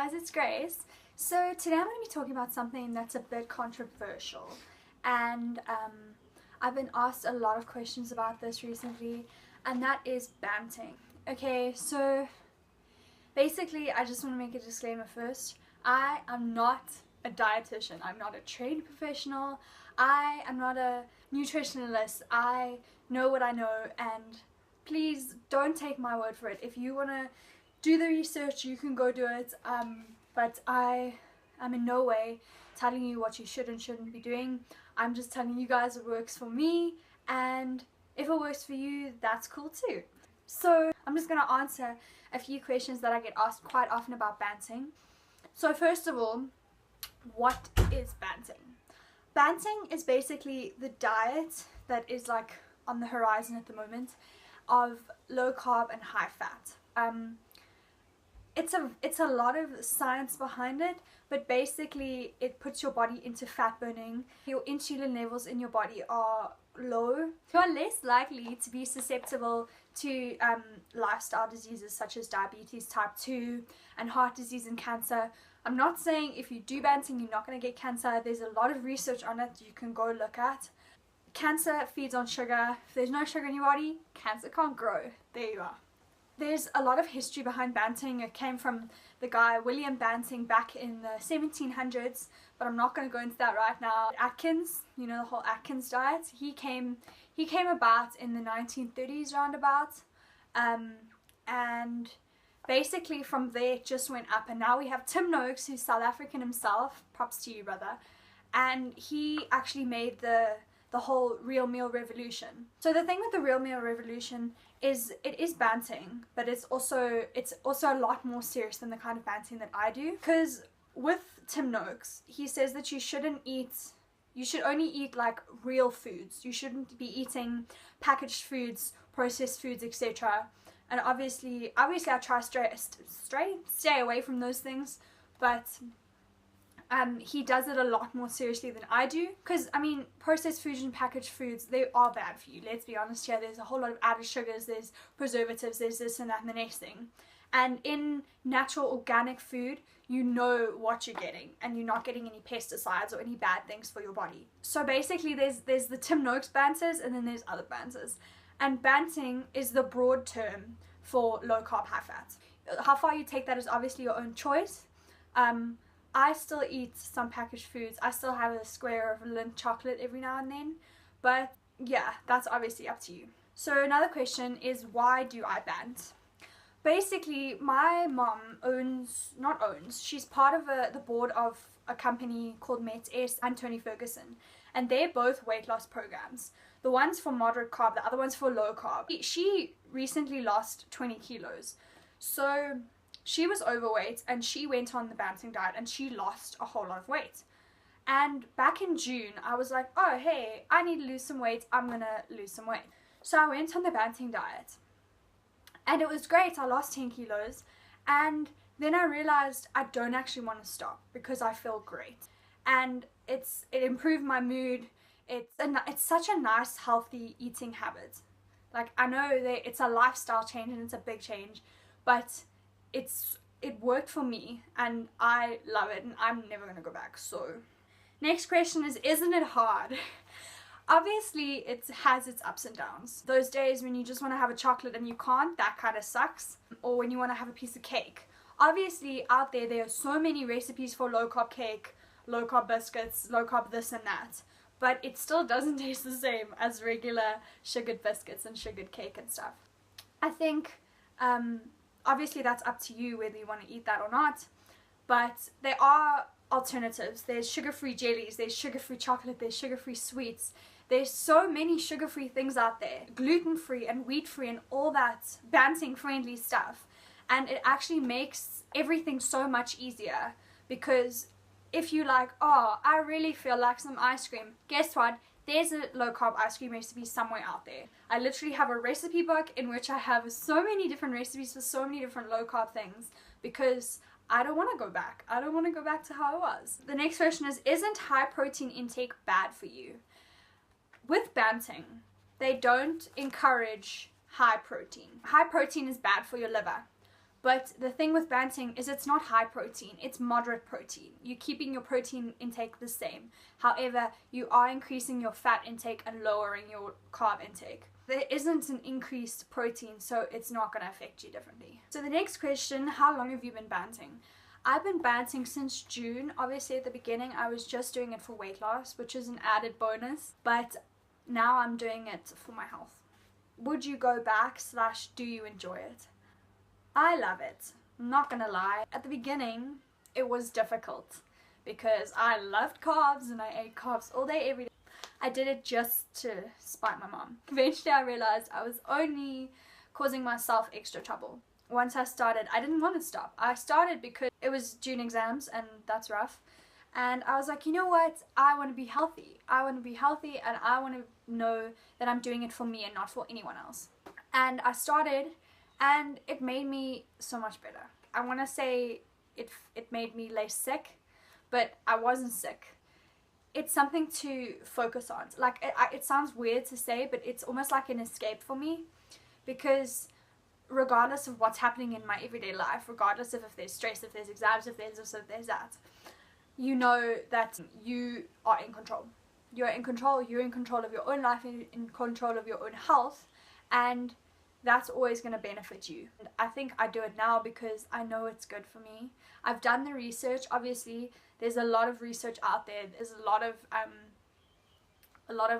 guys, it's Grace. So today I'm going to be talking about something that's a bit controversial, and I've been asked a lot of questions about this recently, and that is banting. Okay, so basically I just want to make a disclaimer first. I am not a dietitian, I'm not a trained professional, I am not a nutritionalist. I know what I know, and please don't take my word for it. If you want to do the research, you can go do it, but I am in no way telling you what you should and shouldn't be doing. I'm just telling you guys what works for me, and if it works for you, that's cool too. So I'm just going to answer a few questions that I get asked quite often about banting. So first of all, what is banting? Banting is basically the diet that is like on the horizon at the moment of low carb and high fat. It's a lot of science behind it, but basically it puts your body into fat burning. Your insulin levels in your body are low. You are less likely to be susceptible to lifestyle diseases such as diabetes type 2 and heart disease and cancer. I'm not saying if you do banting you're not going to get cancer. There's a lot of research on it you can go look at. Cancer feeds on sugar. If there's no sugar in your body, cancer can't grow. There you are. There's a lot of history behind banting. It came from the guy William Banting back in the 1700s, but I'm not going to go into that right now. Atkins, you know, the whole Atkins diet, he came about in the 1930s roundabout, and basically from there it just went up, and now we have Tim Noakes, who's South African himself, props to you brother, and he actually made the whole real meal revolution. So the thing with the real meal revolution is it is banting, but it's also a lot more serious than the kind of banting that I do. Because with Tim Noakes, he says that you should only eat like real foods. You shouldn't be eating packaged foods, processed foods, etc. And obviously I try stay away from those things, but he does it a lot more seriously than I do, because I mean, processed foods and packaged foods, they are bad for you. Let's be honest here. There's a whole lot of added sugars, there's preservatives, there's this and that and the next thing. And in natural organic food, you know what you're getting, and you're not getting any pesticides or any bad things for your body. So basically there's the Tim Noakes banters, and then there's other banters. And banting is the broad term for low carb, high fat. How far you take that is obviously your own choice. I still eat some packaged foods. I still have a square of Lindt chocolate every now and then. But yeah, that's obviously up to you. So another question is, why do I bant? Basically, my mom she's part of the board of a company called xxxx and Tony Ferguson. And they're both weight loss programs. The one's for moderate carb, the other one's for low carb. She recently lost 20 kilos. So she was overweight, and she went on the banting diet, and she lost a whole lot of weight. And back in June, I was like, oh hey, I need to lose some weight, I'm gonna lose some weight. So I went on the banting diet, and it was great. I lost 10 kilos, and then I realized I don't actually want to stop because I feel great, and it improved my mood. It's such a nice, healthy eating habit. Like, I know that it's a lifestyle change and it's a big change, but it worked for me, and I love it, and I'm never gonna go back. So next question is, isn't it hard? Obviously it has its ups and downs. Those days when you just want to have a chocolate and you can't, that kind of sucks. Or when you want to have a piece of cake. Obviously out there are so many recipes for low carb cake, low carb biscuits, low carb this and that, but it still doesn't taste the same as regular sugared biscuits and sugared cake and stuff. I think obviously that's up to you whether you want to eat that or not, but there are alternatives. There's sugar-free jellies, there's sugar-free chocolate, there's sugar-free sweets. There's so many sugar-free things out there, gluten-free and wheat-free and all that banting-friendly stuff. And it actually makes everything so much easier, because if you like, oh, I really feel like some ice cream, guess what? There's a low-carb ice cream recipe somewhere out there. I literally have a recipe book in which I have so many different recipes for so many different low-carb things, because I don't want to go back. I don't want to go back to how it was. The next question is, isn't high protein intake bad for you? With banting, they don't encourage high protein. High protein is bad for your liver. But the thing with Banting is it's not high protein, it's moderate protein. You're keeping your protein intake the same. However, you are increasing your fat intake and lowering your carb intake. There isn't an increased protein, so it's not going to affect you differently. So the next question, how long have you been Banting? I've been Banting since June. Obviously at the beginning I was just doing it for weight loss, which is an added bonus, but now I'm doing it for my health. Would you go back / do you enjoy it? I love it. I'm not gonna lie. At the beginning, it was difficult because I loved carbs and I ate carbs all day, every day. I did it just to spite my mom. Eventually I realized I was only causing myself extra trouble. Once I started, I didn't want to stop. I started because it was June exams and that's rough. And I was like, you know what? I want to be healthy. I want to be healthy and I want to know that I'm doing it for me and not for anyone else. And I started, and it made me so much better. I want to say it made me less sick, but I wasn't sick. It's something to focus on. Like, it sounds weird to say, but it's almost like an escape for me, because regardless of what's happening in my everyday life, regardless of if there's stress, if there's exams, if there's this, if there's that, you know that you are in control. You're in control. You're in control of your own life, in control of your own health, and that's always going to benefit you. And I think I do it now because I know it's good for me. I've done the research. Obviously, there's a lot of research out there. There's a lot of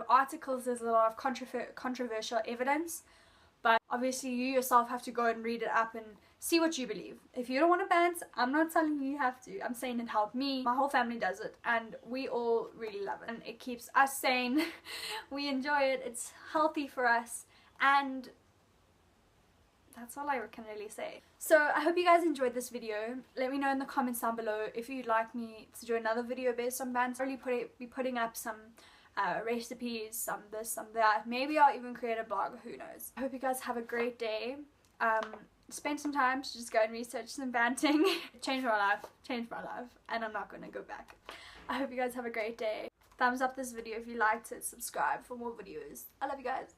articles. There's a lot of controversial evidence. But obviously, you yourself have to go and read it up and see what you believe. If you don't want to bant, I'm not telling you have to. I'm saying it helped me. My whole family does it, and we all really love it. And it keeps us sane. We enjoy it. It's healthy for us, and that's all I can really say. So I hope you guys enjoyed this video. Let me know in the comments down below if you'd like me to do another video based on bands. I'll really be putting up some recipes, some this, some that. Maybe I'll even create a blog, who knows. I hope you guys have a great day. Spend some time to just go and research some Banting. Changed my life, and I'm not going to go back. I hope you guys have a great day. Thumbs up this video if you liked it, subscribe for more videos. I love you guys.